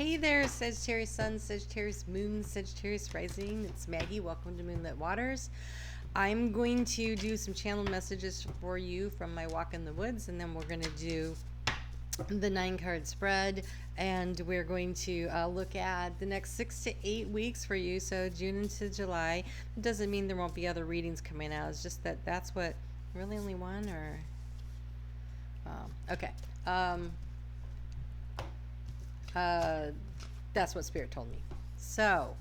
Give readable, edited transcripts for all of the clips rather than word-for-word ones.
Hey there, Sagittarius Sun, Sagittarius Moon, Sagittarius Rising. It's Maggie. Welcome to Moonlit Waters. I'm going to do some channeled messages for you from my walk in the woods, and then we're going to do the 9-card spread, and we're going to look at the next 6 to 8 weeks for you, so June into July. It doesn't mean there won't be other readings coming out. It's just that that's what, really only one, or okay. That's what Spirit told me. So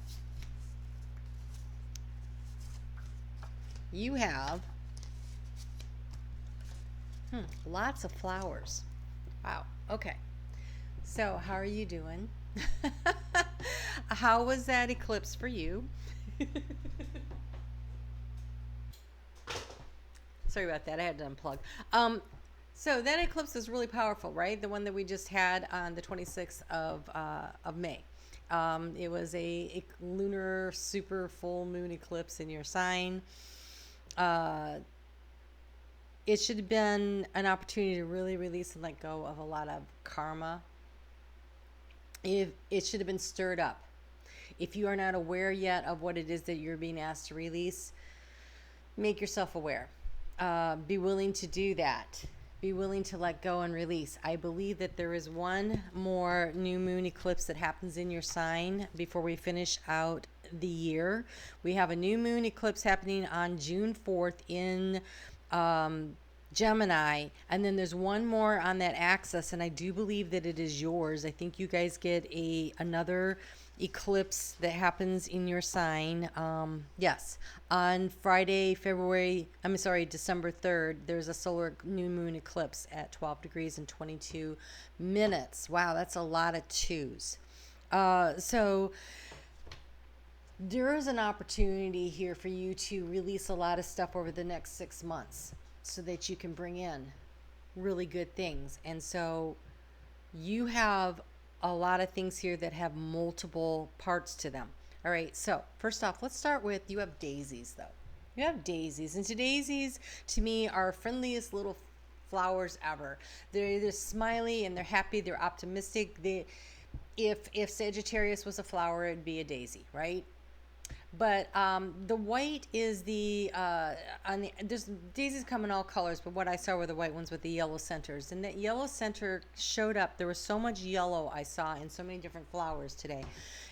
you have lots of flowers. Wow. Okay. So how are you doing? How was that eclipse for you? Sorry about that. I had to unplug. So that eclipse is really powerful, right? The one that we just had on the 26th of May. It was a lunar super full moon eclipse in your sign. It should have been an opportunity to really release and let go of a lot of karma. It should have been stirred up. If you are not aware yet of what it is that you're being asked to release, make yourself aware. Be willing to do that. Be willing to let go and release. I believe that there is one more new moon eclipse that happens in your sign before we finish out the year. We have a new moon eclipse happening on June 4th in Gemini, and then there's one more on that axis, and I do believe that it is yours. I think you guys get another eclipse that happens in your sign. Yes, on Friday, December 3rd, there's a solar new moon eclipse at 12 degrees and 22 minutes. Wow, that's a lot of twos. So there is an opportunity here for you to release a lot of stuff over the next 6 months so that you can bring in really good things. And so you have a lot of things here that have multiple parts to them. All right, so first off, let's start with, you have daisies though. You have daisies, and daisies to me are friendliest little flowers ever. They're either smiley and they're happy, they're optimistic. If Sagittarius was a flower, it'd be a daisy, right? But the white is there's daisies come in all colors, but what I saw were the white ones with the yellow centers. And that yellow center showed up. There was so much yellow I saw in so many different flowers today.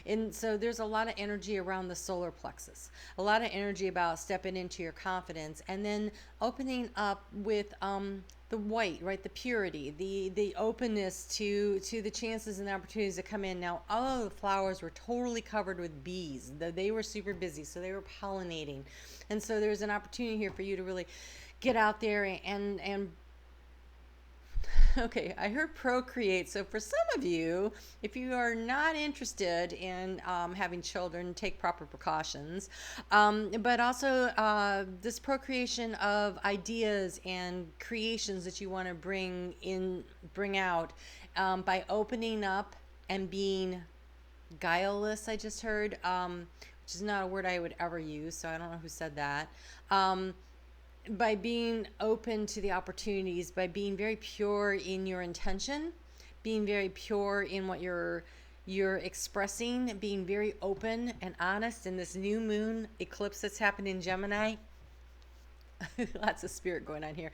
And so there's a lot of energy around the solar plexus, a lot of energy about stepping into your confidence, and then opening up with the white, right? The purity, the openness to the chances and the opportunities that come in. Now, all of the flowers were totally covered with bees. They were super busy, so they were pollinating. And so there's an opportunity here for you to really get out there and okay, I heard procreate. So for some of you, if you are not interested in having children, take proper precautions. But also this procreation of ideas and creations that you want to bring out by opening up and being guileless, I just heard, which is not a word I would ever use, so I don't know who said that. By being open to the opportunities, by being very pure in your intention, being very pure in what you're expressing, being very open and honest in this new moon eclipse that's happened in Gemini. Lots of spirit going on here.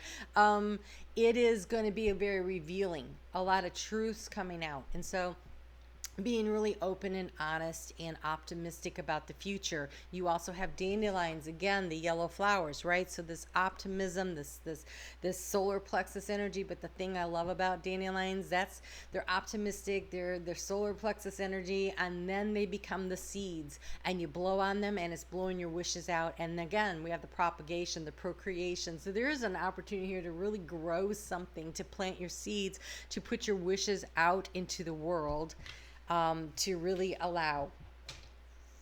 It is going to be a very revealing, a lot of truths coming out. And so being really open and honest and optimistic about the future. You also have dandelions, again, the yellow flowers, right? So this optimism, this solar plexus energy. But the thing I love about dandelions, they're optimistic, they're solar plexus energy, and then they become the seeds, and you blow on them, and it's blowing your wishes out. And again, we have the propagation, the procreation. So there is an opportunity here to really grow something, to plant your seeds, to put your wishes out into the world. To really allow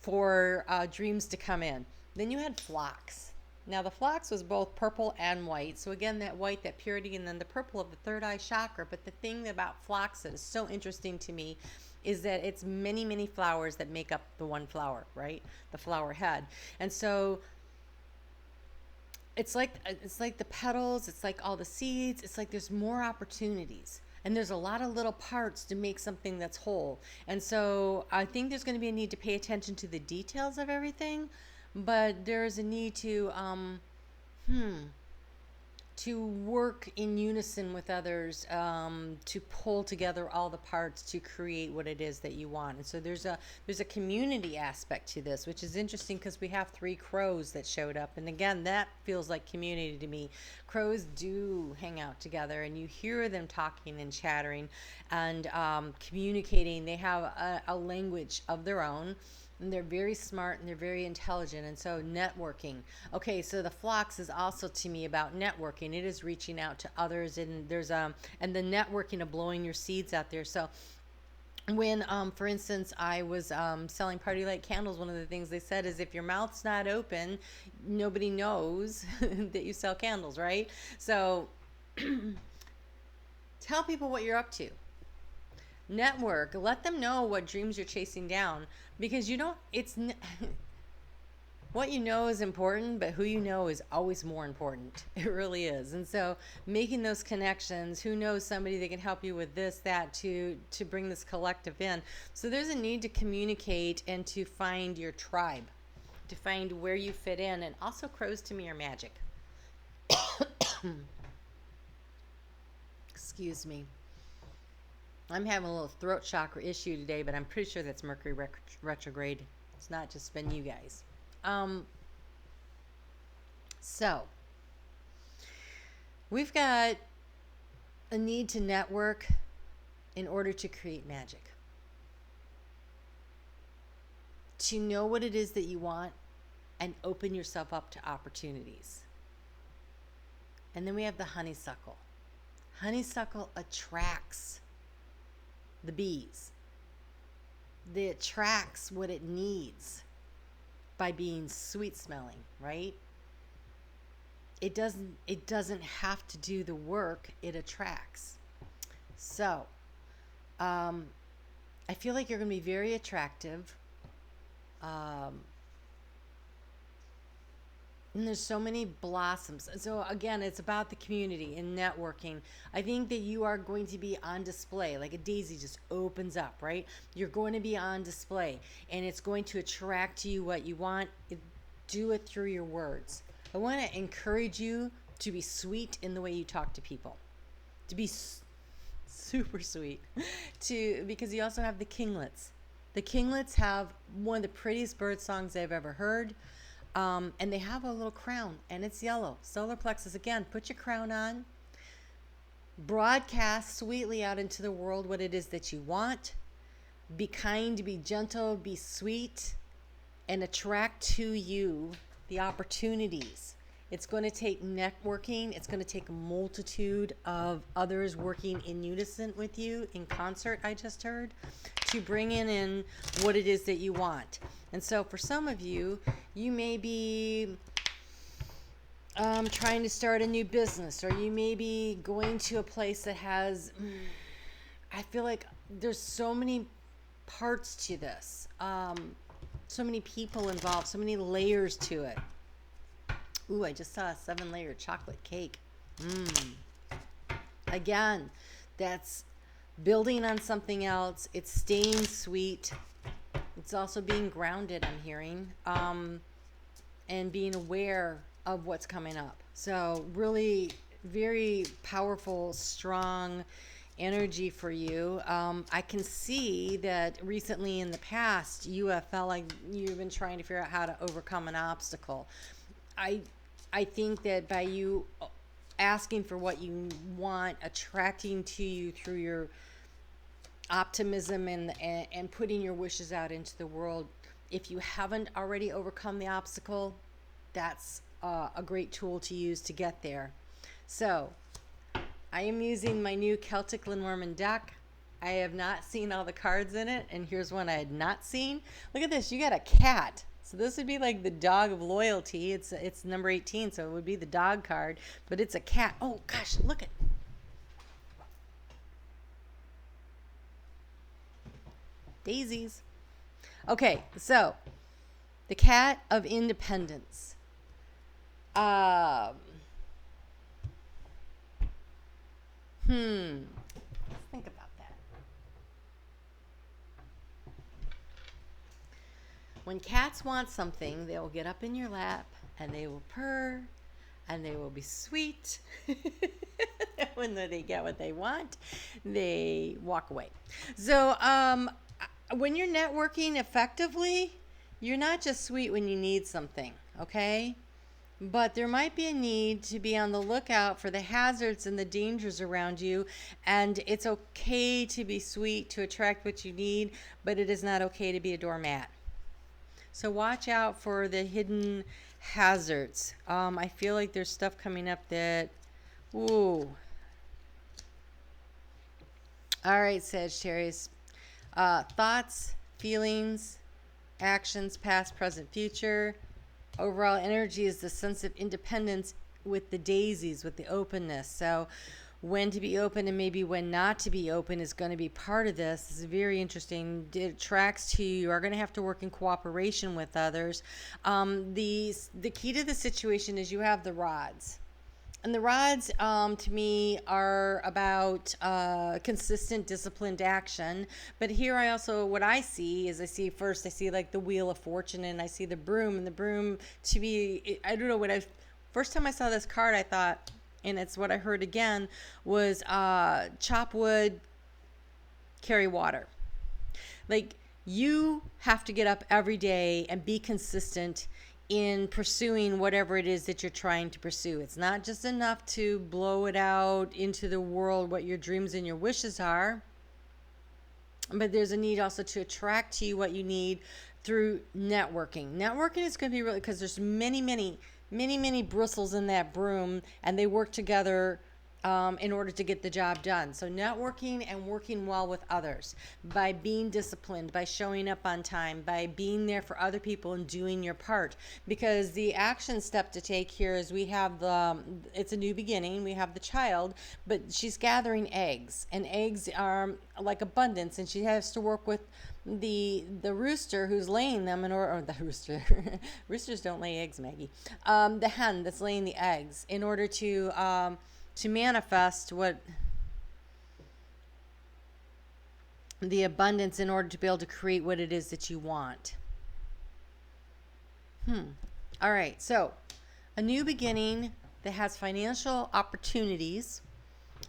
for dreams to come in. Then you had phlox. Now the phlox was both purple and white. So again, that white, that purity, and then the purple of the third eye chakra. But the thing about phlox that is so interesting to me is that it's many, many flowers that make up the one flower, right? The flower head. And so it's like the petals, it's like all the seeds, it's like there's more opportunities. And there's a lot of little parts to make something that's whole. And so I think there's going to be a need to pay attention to the details of everything, but there's a need to work in unison with others, to pull together all the parts to create what it is that you want. And so there's a community aspect to this, which is interesting because we have 3 crows that showed up, and again, that feels like community to me. Crows do hang out together, and you hear them talking and chattering and communicating. They have a language of their own. And they're very smart and they're very intelligent. And so networking. Okay, so the phlox is also to me about networking. It is reaching out to others, and there's and the networking of blowing your seeds out there. So when for instance I was selling party light candles, one of the things they said is if your mouth's not open, nobody knows that you sell candles, right? So tell people what you're up to. Network, let them know what dreams you're chasing down, because what you know is important, but who you know is always more important. It really is. And so making those connections, who knows somebody that can help you with this, that, to bring this collective in. So there's a need to communicate and to find your tribe, to find where you fit in. And also crows to me are magic. Excuse me. I'm having a little throat chakra issue today, but I'm pretty sure that's Mercury retrograde. It's not just been you guys. So we've got a need to network in order to create magic. To know what it is that you want and open yourself up to opportunities. And then we have the honeysuckle. Honeysuckle attracts the bees. It attracts what it needs by being sweet smelling, right? It doesn't have to do the work, it attracts. So I feel like you're going to be very attractive. And there's so many blossoms. So again, it's about the community and networking. I think that you are going to be on display, like a daisy just opens up, right? You're going to be on display, and it's going to attract to you what you want. Do it through your words. I want to encourage you to be sweet in the way you talk to people, to be super sweet, because you also have the kinglets. The kinglets have one of the prettiest bird songs I've ever heard. And they have a little crown, and it's yellow. Solar plexus, again, put your crown on. Broadcast sweetly out into the world what it is that you want. Be kind, be gentle, be sweet, and attract to you the opportunities. It's going to take networking. It's going to take a multitude of others working in unison with you, in concert, I just heard, to bring in what it is that you want. And so for some of you, you may be trying to start a new business, or you may be going to a place that has, I feel like there's so many parts to this, so many people involved, so many layers to it. Ooh, I just saw a 7-layer chocolate cake. Again, that's building on something else. It's staying sweet. It's also being grounded, I'm hearing, and being aware of what's coming up. So really very powerful, strong energy for you. I can see that recently in the past, you have felt like you've been trying to figure out how to overcome an obstacle. I think that by you asking for what you want, attracting to you through your optimism and putting your wishes out into the world, if you haven't already overcome the obstacle, that's a great tool to use to get there. So I am using my new Celtic Lenormand deck. I have not seen all the cards in it, and here's one I had not seen. Look at this, you got a cat. So this would be like the dog of loyalty. It's number 18, so it would be the dog card, but it's a cat. Oh gosh, look at daisies. Okay, so the cat of independence. When cats want something, they will get up in your lap and they will purr and they will be sweet. When they get what they want, they walk away. So, when you're networking effectively, you're not just sweet when you need something, okay? But there might be a need to be on the lookout for the hazards and the dangers around you. And it's okay to be sweet to attract what you need, but it is not okay to be a doormat. So watch out for the hidden hazards. I feel like there's stuff coming up that, ooh. All right, Sagittarius. Thoughts, feelings, actions, past, present, future. Overall energy is the sense of independence with the daisies, with the openness. So when to be open and maybe when not to be open is going to be part of this. This is very interesting. It tracks to you are going to have to work in cooperation with others. The key to the situation is you have the rods. And the rods, to me, are about consistent, disciplined action. But here I also, what I see is I see like the Wheel of Fortune, and I see the broom. And the broom, to me, I don't know, first time I saw this card, I thought, and it's what I heard again, was chop wood, carry water. Like, you have to get up every day and be consistent in pursuing whatever it is that you're trying to pursue. It's not just enough to blow it out into the world what your dreams and your wishes are, but there's a need also to attract to you what you need through networking. Networking is going to be really, because there's many bristles in that broom, and they work together in order to get the job done. So networking and working well with others by being disciplined, by showing up on time, by being there for other people and doing your part. Because the action step to take here is we have it's a new beginning. We have the child, but she's gathering eggs, and eggs are like abundance, and she has to work with the rooster who's laying them or the rooster. Roosters don't lay eggs, Maggie. The hen that's laying the eggs in order to manifest what the abundance, in order to be able to create what it is that you want. All right, so a new beginning that has financial opportunities,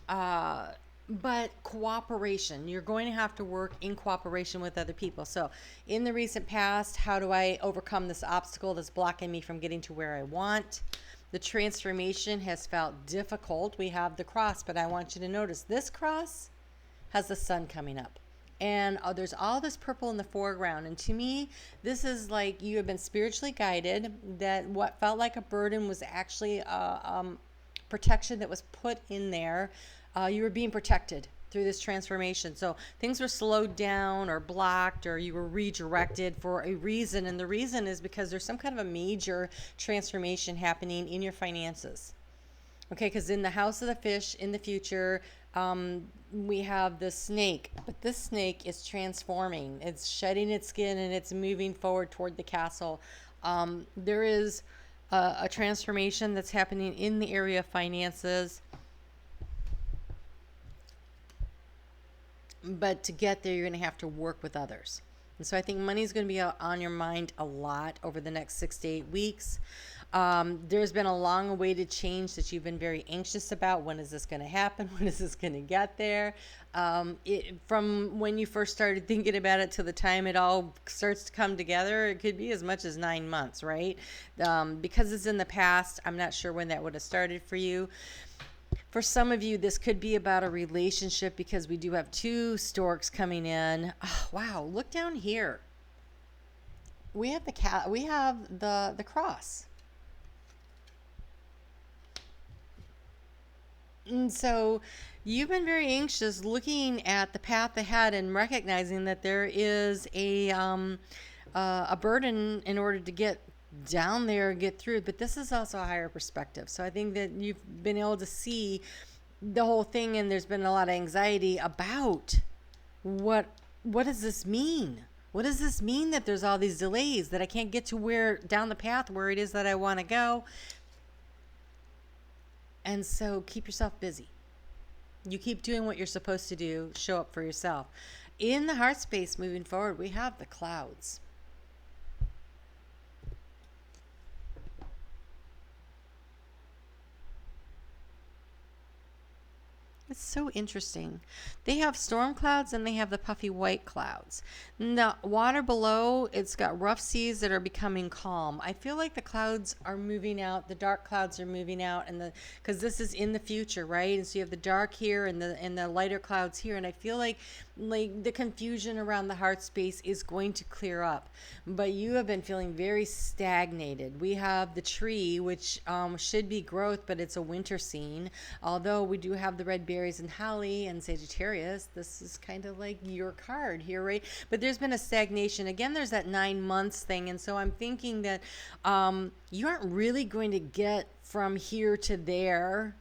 but cooperation. You're going to have to work in cooperation with other people. So in the recent past, how do I overcome this obstacle that's blocking me from getting to where I want? The transformation has felt difficult. We have the cross, but I want you to notice this cross has the sun coming up. And there's all this purple in the foreground. And to me, this is like you have been spiritually guided, that what felt like a burden was actually protection that was put in there. You were being protected through this transformation. So things were slowed down or blocked, or you were redirected for a reason. And the reason is because there's some kind of a major transformation happening in your finances. Okay, because in the house of the fish in the future, we have the snake, but this snake is transforming. It's shedding its skin and it's moving forward toward the castle. There is a transformation that's happening in the area of finances. But to get there, you're going to have to work with others. And so I think money is going to be on your mind a lot over the next 6 to 8 weeks. There's been a long-awaited change that you've been very anxious about. When is this going to happen? When is this going to get there? From when you first started thinking about it to the time it all starts to come together, it could be as much as 9 months, right? Because it's in the past, I'm not sure when that would have started for you. For some of you, this could be about a relationship, because we do have 2 storks coming in. Oh, wow, look down here. We have the cross. And so you've been very anxious looking at the path ahead and recognizing that there is a burden in order to get down there and get through. But this is also a higher perspective. So I think that you've been able to see the whole thing, and there's been a lot of anxiety about what does this mean? What does this mean that there's all these delays, that I can't get to down the path where it is that I want to go? And so keep yourself busy. You keep doing what you're supposed to do. Show up for yourself. In the heart space moving forward, we have the clouds. It's so interesting. They have storm clouds and they have the puffy white clouds. The water below, it's got rough seas that are becoming calm. I feel like the clouds are moving out, the dark clouds are moving out, and because this is in the future, right? And so you have the dark here and the lighter clouds here, and I feel like the confusion around the heart space is going to clear up. But you have been feeling very stagnated. We have the tree, which should be growth, but it's a winter scene. Although we do have the red berries and holly and Sagittarius, this is kind of like your card here, right? But there's been a stagnation. Again, there's that 9 months thing. And so I'm thinking that you aren't really going to get from here to there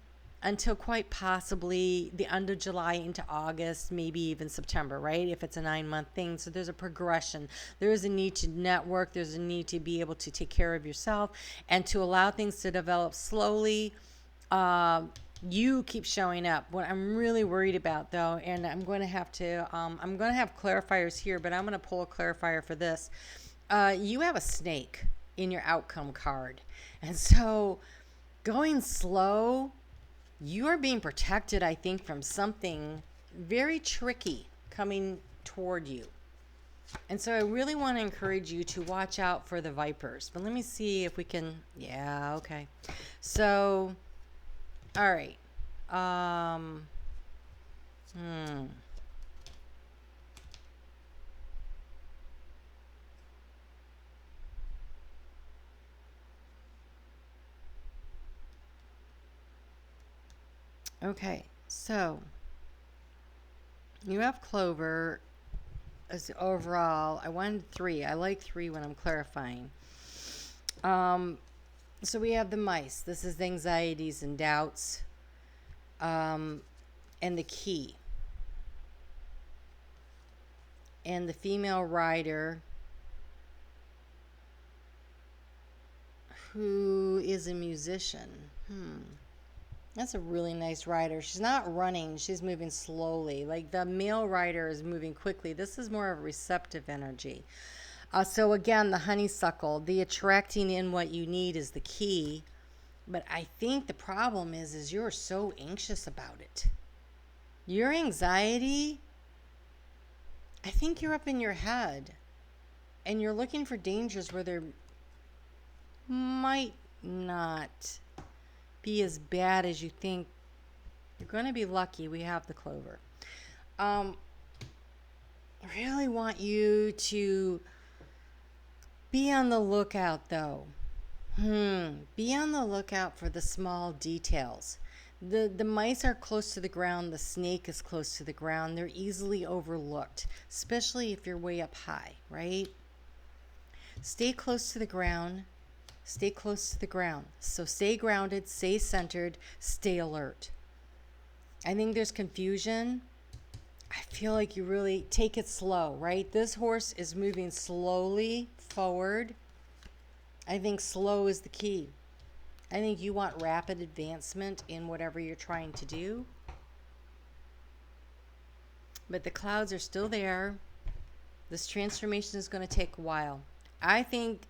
until quite possibly the end of July into August, maybe even September, right? If it's a 9-month thing. So there's a progression. There is a need to network. There's a need to be able to take care of yourself and to allow things to develop slowly. You keep showing up. What I'm really worried about, though, and I'm going to have clarifiers here, but I'm going to pull a clarifier for this. You have a snake in your outcome card. And so going slow, you are being protected, I think, from something very tricky coming toward you. And so I really want to encourage you to watch out for the vipers. But let me see if we can, yeah, okay. So, all right. Okay, so you have clover as overall. I wanted 3. I like 3 when I'm clarifying. So we have the mice. This is the anxieties and doubts, and the key. And the female rider who is a musician. That's a really nice rider. She's not running. She's moving slowly. Like the male rider is moving quickly. This is more of a receptive energy. So again, the honeysuckle, the attracting in what you need is the key. But I think the problem is you're so anxious about it. Your anxiety, I think you're up in your head. And you're looking for dangers where there might not be as bad as you think. You're going to be lucky we have the clover. I really want you to be on the lookout, though. Be on the lookout for the small details. The mice are close to the ground. The snake is close to the ground. They're easily overlooked, especially if you're way up high, right? Stay close to the ground. Stay close to the ground. So stay grounded, stay centered, stay alert. I think there's confusion. I feel like you really take it slow, right? This horse is moving slowly forward. I think slow is the key. I think you want rapid advancement in whatever you're trying to do. But the clouds are still there. This transformation is going to take a while. I think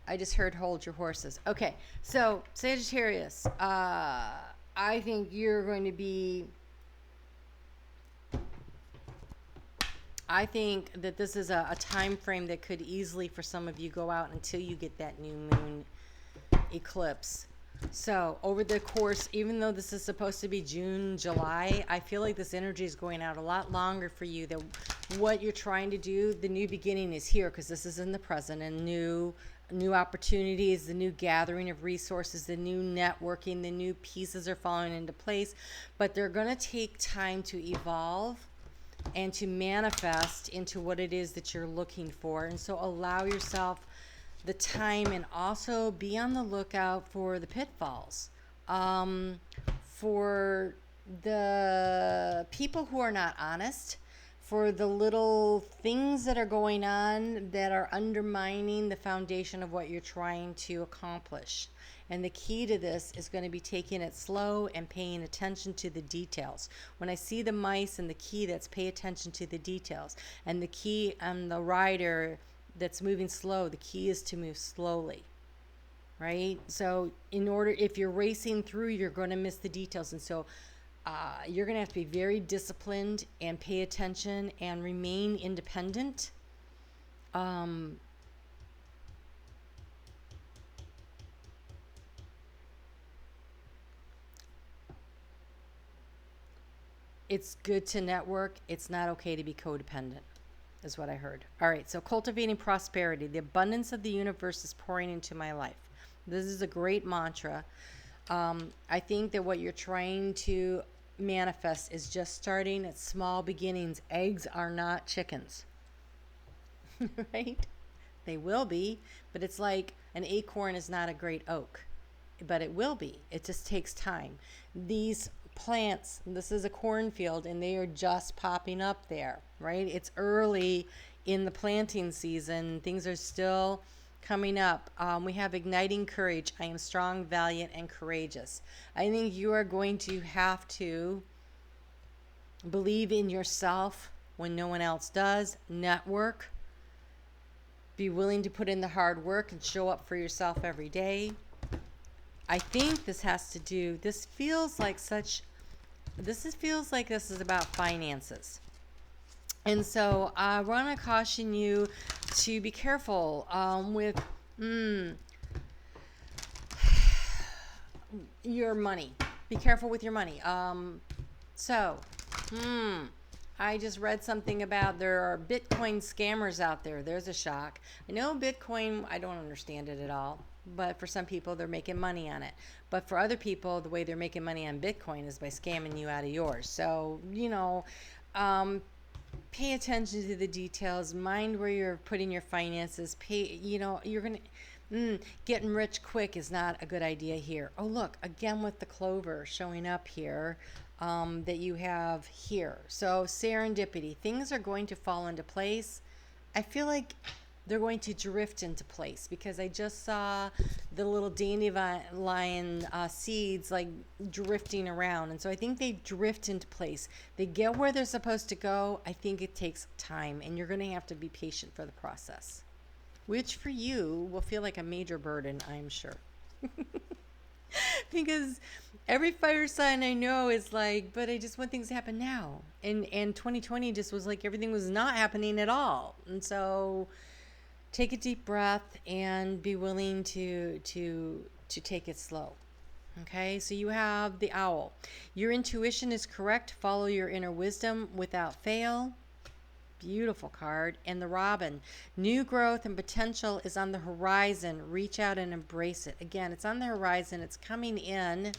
I just heard hold your horses. Okay, so Sagittarius, I think you're going to be, I think that this is a time frame that could easily, for some of you, go out until you get that new moon eclipse. So over the course, even though this is supposed to be June, July, I feel like this energy is going out a lot longer for you than what you're trying to do. The new beginning is here because this is in the present, and new opportunities, the new gathering of resources, the new networking, the new pieces are falling into place, but they're going to take time to evolve and to manifest into what it is that you're looking for. And so allow yourself the time, and also be on the lookout for the pitfalls, for the people who are not honest, for the little things that are going on that are undermining the foundation of what you're trying to accomplish. And the key to this is going to be taking it slow and paying attention to the details. When I see the mice and the key, that's pay attention to the details. And the key on the rider that's moving slow, the key is to move slowly. right? So if you're racing through, you're going to miss the details. And so you're going to have to be very disciplined and pay attention and remain independent. It's good to network. It's not okay to be codependent, is what I heard. All right, so cultivating prosperity. The abundance of the universe is pouring into my life. This is a great mantra. I think that what you're trying to manifest is just starting at small beginnings. Eggs are not chickens, right? They will be, but it's like an acorn is not a great oak, but it will be. It just takes time. These plants, this is a cornfield, and they are just popping up there, right? It's early in the planting season. Things are still coming up. We have igniting courage. I am strong, valiant, and courageous. I think you are going to have to believe in yourself when no one else does. Network. Be willing to put in the hard work and show up for yourself every day. I think this feels like this is about finances. And so I want to caution you to be careful with your money. Be careful with your money. I just read something about there are Bitcoin scammers out there. There's a shock. I know Bitcoin, I don't understand it at all. But for some people, they're making money on it. But for other people, the way they're making money on Bitcoin is by scamming you out of yours. So, pay attention to the details. Mind where you're putting your finances. You're going to... getting rich quick is not a good idea here. Oh, look, again with the clover showing up here that you have here. So serendipity. Things are going to fall into place. I feel like they're going to drift into place because I just saw the little dandelion seeds like drifting around. And so I think they drift into place. They get where they're supposed to go. I think it takes time, and you're going to have to be patient for the process, which for you will feel like a major burden, I'm sure. Because every fire sign I know is like, but I just want things to happen now. And 2020 just was like everything was not happening at all. And so take a deep breath and be willing to take it slow. Okay, so you have the owl. Your intuition is correct. Follow your inner wisdom without fail. Beautiful card. And the robin. New growth and potential is on the horizon. Reach out and embrace it. Again, it's on the horizon. It's coming in.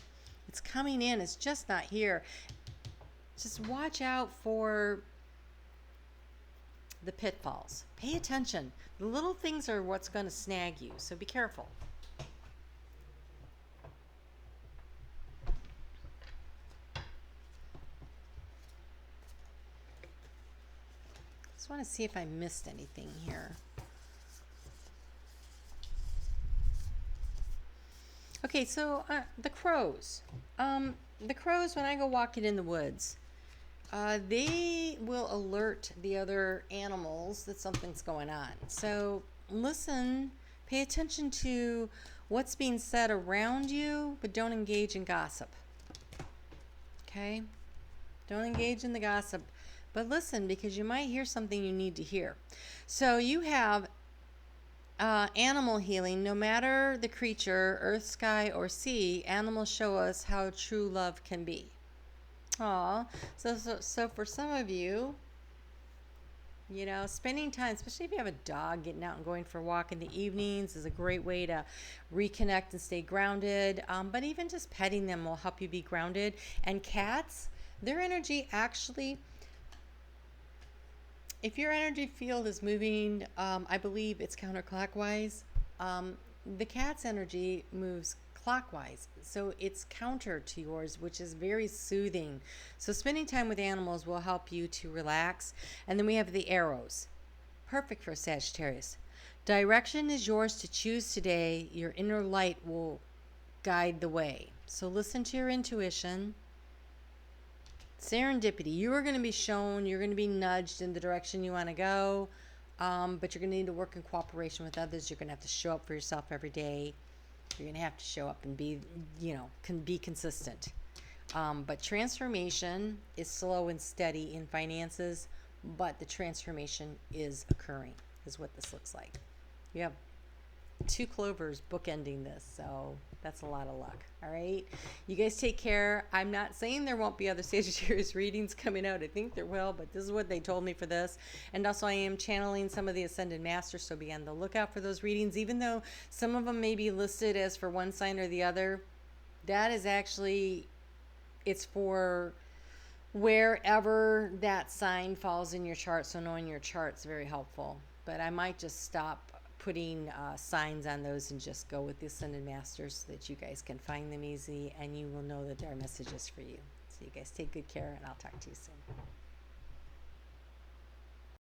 It's coming in. It's just not here. Just watch out for the pitfalls. Pay attention. The little things are what's going to snag you. So be careful. Just want to see if I missed anything here. Okay, so the crows. The crows, when I go walking in the woods, they will alert the other animals that something's going on. So listen, pay attention to what's being said around you, but don't engage in gossip. Okay? Don't engage in the gossip. But listen, because you might hear something you need to hear. So you have animal healing. No matter the creature, earth, sky, or sea, animals show us how true love can be. Aw. So for some of you, spending time, especially if you have a dog, getting out and going for a walk in the evenings is a great way to reconnect and stay grounded. But even just petting them will help you be grounded. And cats, their energy actually... If your energy field is moving, I believe it's counterclockwise. The cat's energy moves clockwise, so it's counter to yours, which is very soothing. So spending time with animals will help you to relax. And then we have the arrows. Perfect for Sagittarius. Direction is yours to choose today. Your inner light will guide the way. So listen to your intuition. Serendipity. You are going to be shown, you're going to be nudged in the direction you want to go, but you're going to need to work in cooperation with others. You're going to have to show up for yourself every day. You're going to have to show up and be, can be consistent. But transformation is slow and steady in finances, but the transformation is occurring, is what this looks like. You have 2 clovers bookending this, so that's a lot of luck. All right, you guys take care. I'm not saying there won't be other Sagittarius readings coming out. I think there will, but this is what they told me for this. And also I am channeling some of the Ascended Masters, so be on the lookout for those readings. Even though some of them may be listed as for one sign or the other, that is actually, it's for wherever that sign falls in your chart. So knowing your chart's very helpful. But I might just stop putting signs on those and just go with the Ascended Masters so that you guys can find them easy and you will know that there are messages for you. So you guys take good care, and I'll talk to you soon.